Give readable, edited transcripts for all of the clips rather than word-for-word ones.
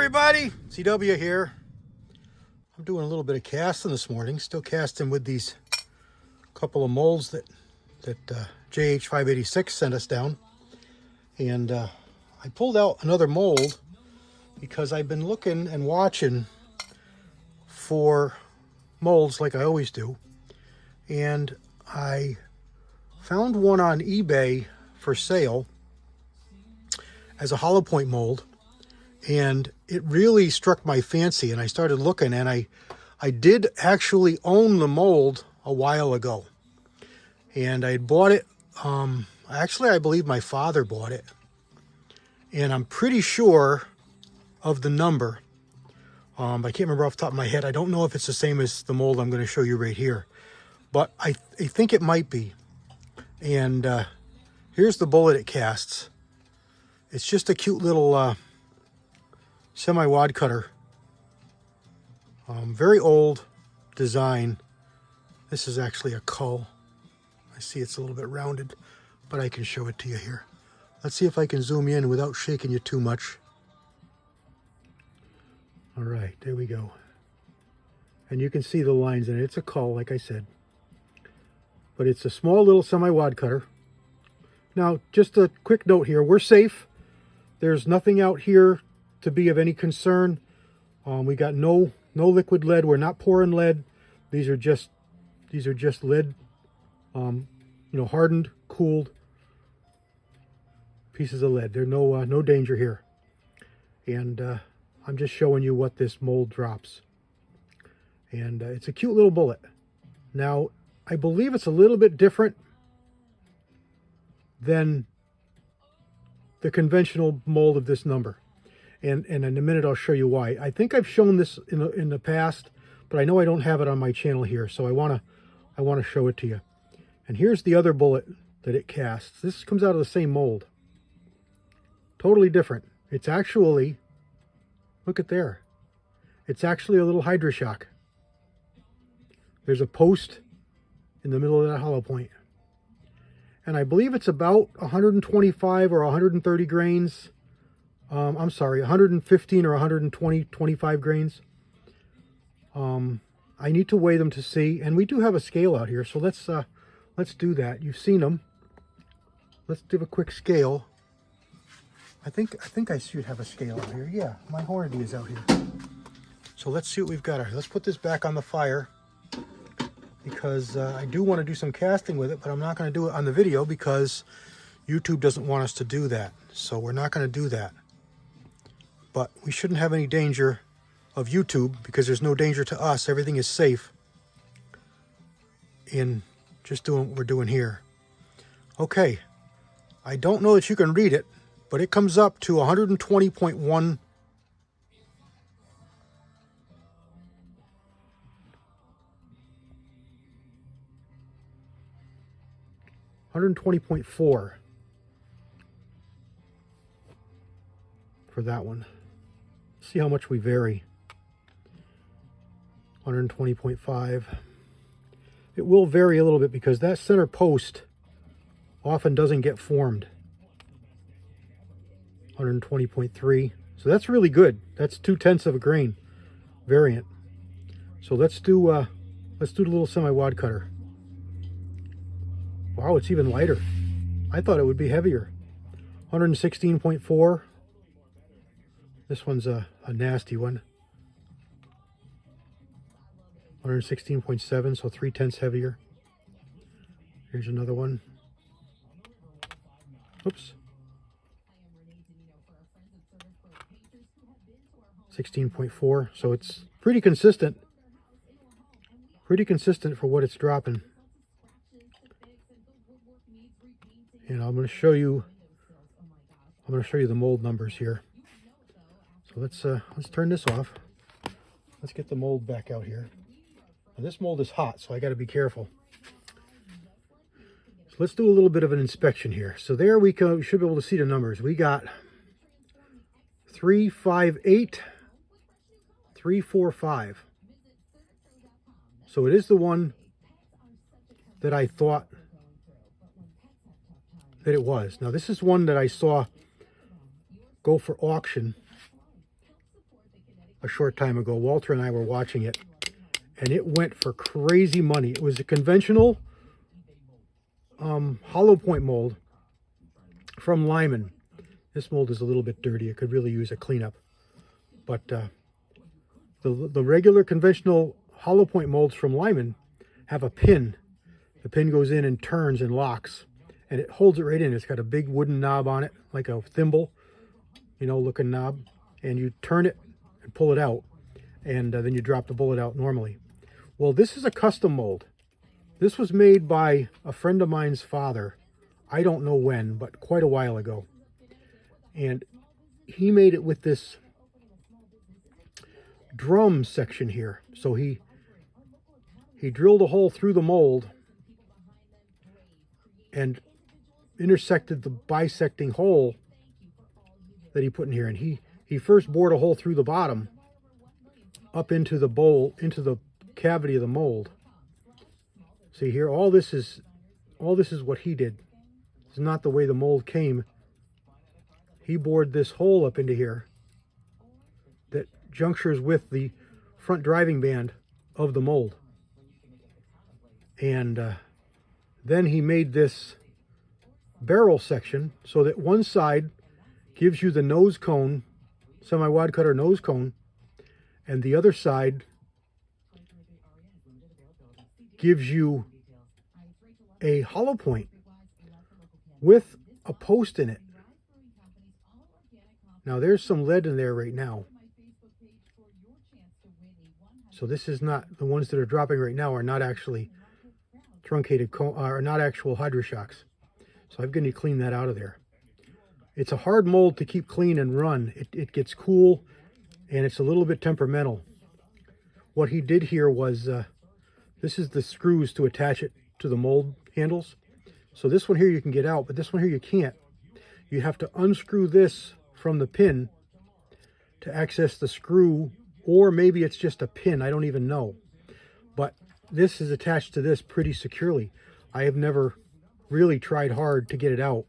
everybody, CW here. I'm doing a little bit of casting this morning. Still casting with these couple of molds that JH586 sent us down. And I pulled out another mold because I've been looking and watching for molds like I always do. And I found one on eBay for sale as a hollow point mold. And it really struck my fancy, and I started looking, and I did actually own the mold a while ago. And I had bought it, actually I believe my father bought it. And I'm pretty sure of the number. I can't remember off the top of my head. I don't know if it's the same as the mold I'm going to show you right here. But I think it might be. And here's the bullet it casts. It's just a cute little semi-wad cutter. Very old design. This is actually a cull. I see it's a little bit rounded, but I can show it to you here. Let's see if I can zoom in without shaking you too much. All right, there we go. And you can see the lines in it. It's a cull, like I said. But it's a small little semi-wad cutter. Now, just a quick note here. We're safe. There's nothing out here to be of any concern. We got no liquid lead. We're not pouring lead. These are just lead, hardened, cooled pieces of lead. There's no danger here. And I'm just showing you what this mold drops. And it's a cute little bullet. Now, I believe it's a little bit different than the conventional mold of this number. And in a minute, I'll show you why. I think I've shown this in the past, but I know I don't have it on my channel here, so I want to show it to you. And here's the other bullet that it casts. This comes out of the same mold. Totally different. It's actually, look at there. It's actually a little Hydra shock. There's a post in the middle of that hollow point. And I believe it's about 125 or 130 grains. I'm sorry, 115 or 125 grains. I need to weigh them to see, and we do have a scale out here, so let's do that. You've seen them. Let's do a quick scale. I think I should have a scale out here. Yeah, my Hornady is out here. So let's see what we've got here. Let's put this back on the fire because I do want to do some casting with it, but I'm not going to do it on the video because YouTube doesn't want us to do that. So we're not going to do that. But we shouldn't have any danger of YouTube because there's no danger to us. Everything is safe in just doing what we're doing here. Okay, I don't know that you can read it, but it comes up to 120.1. 120.4 for that one. See how much we vary. 120.5. It will vary a little bit because that center post often doesn't get formed. 120.3. So that's really good. That's 0.2 of a grain variant. So let's do the little semi-wad cutter. Wow, it's even lighter. I thought it would be heavier. 116.4. This one's a nasty one. 116.7, so 0.3 heavier. Here's another one. Oops. 16.4, so it's pretty consistent. Pretty consistent for what it's dropping. And I'm going to show you the mold numbers here. So let's turn this off. Let's get the mold back out here. Now this mold is hot, so I got to be careful. So let's do a little bit of an inspection here. So there we go. You should be able to see the numbers. We got 358, 345. So it is the one that I thought that it was. Now this is one that I saw go for auction a short time ago. Walter and I were watching it, and it went for crazy money. It was a conventional hollow point mold from Lyman. This mold is a little bit dirty. It could really use a cleanup. But the regular conventional hollow point molds from Lyman have a pin. The pin goes in and turns and locks, and it holds it right in. It's got a big wooden knob on it, like a thimble, you know, looking knob. And you turn it and pull it out, and then you drop the bullet out normally. Well, this is a custom mold. This was made by a friend of mine's father. I don't know when, but quite a while ago. And he made it with this drum section here. So he drilled a hole through the mold and intersected the bisecting hole that he put in here. And he first bored a hole through the bottom up into the bowl, into the cavity of the mold. See here, all this is what he did. It's not the way the mold came. He bored this hole up into here that junctures with the front driving band of the mold. And then he made this barrel section so that one side gives you the nose cone, semi-wide cutter nose cone, and the other side gives you a hollow point with a post in it. Now there's some lead in there right now. So this is not, the ones that are dropping right now are not actually truncated, are not actual hydroshocks. So I'm going to clean that out of there. It's a hard mold to keep clean and run. It gets cool, and it's a little bit temperamental. What he did here was, this is the screws to attach it to the mold handles. So this one here you can get out, but this one here you can't. You have to unscrew this from the pin to access the screw, or maybe it's just a pin, I don't even know. But this is attached to this pretty securely. I have never really tried hard to get it out.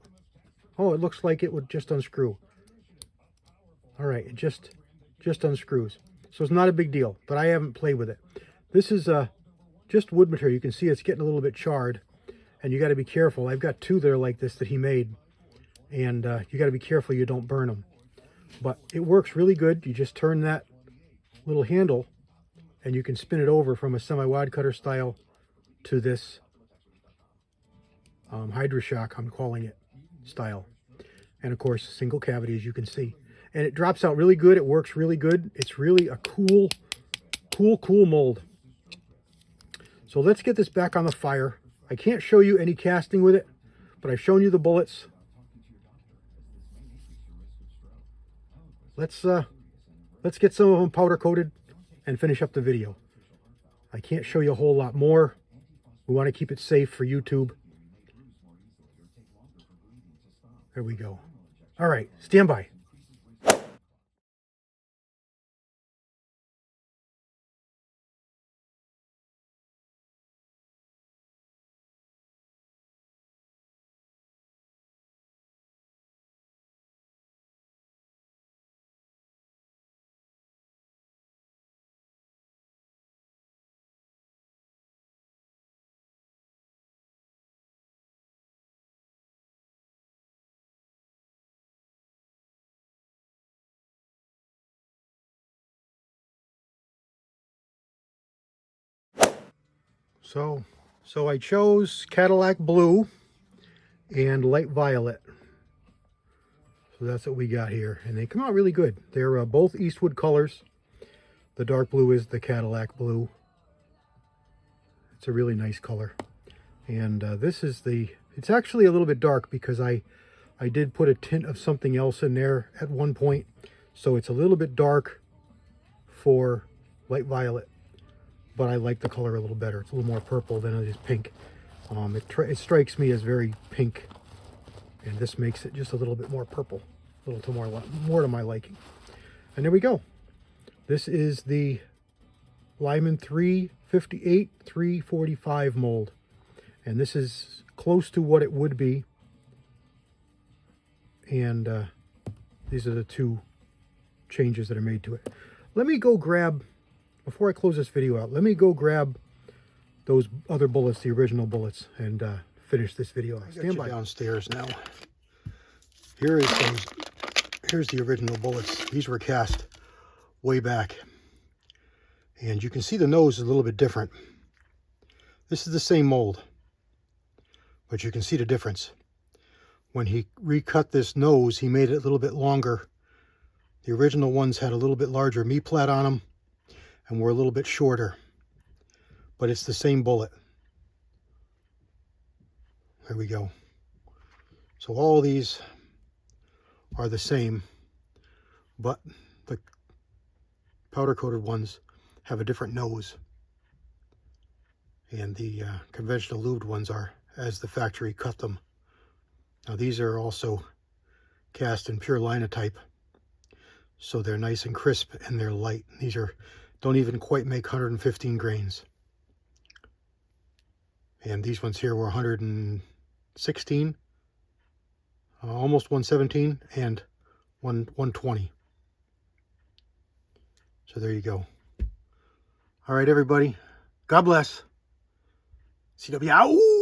Oh, it looks like it would just unscrew. All right, it just unscrews. So it's not a big deal, but I haven't played with it. This is just wood material. You can see it's getting a little bit charred, and you got to be careful. I've got two that are like this that he made, and you got to be careful you don't burn them. But it works really good. You just turn that little handle, and you can spin it over from a semi-wide cutter style to this hydroshock, I'm calling it, style. And of course, single cavity, as you can see. And it drops out really good. It works really good. It's really a cool mold. So let's get this back on the fire. I can't show you any casting with it, but I've shown you the bullets. Let's get some of them powder coated and finish up the video. I can't show you a whole lot more. We want to keep it safe for YouTube. There we go. All right, stand by. So I chose Cadillac Blue and Light Violet. So that's what we got here. And they come out really good. They're both Eastwood colors. The dark blue is the Cadillac Blue. It's a really nice color. And this is it's actually a little bit dark because I did put a tint of something else in there at one point. So it's a little bit dark for Light Violet. But I like the color a little better. It's a little more purple than it is pink. It strikes me as very pink, and this makes it just a little bit more purple, a little more to my liking. And there we go. This is the Lyman 358 345 mold, and this is close to what it would be. And these are the two changes that are made to it. let me go grab, before I close this video out, let me go grab those other bullets, the original bullets, and finish this video. Stand by. Downstairs now. Here's the original bullets. These were cast way back. And you can see the nose is a little bit different. This is the same mold, but you can see the difference. When he recut this nose, he made it a little bit longer. The original ones had a little bit larger meat plat on them and were a little bit shorter. But it's the same bullet. There we go. So all these are the same, but the powder coated ones have a different nose. And the conventional lubed ones are as the factory cut them. Now these are also cast in pure linotype, so they're nice and crisp and they're light. These don't even quite make 115 grains. And these ones here were 116, almost 117, and 120. So there you go. All right, everybody. God bless. CW out.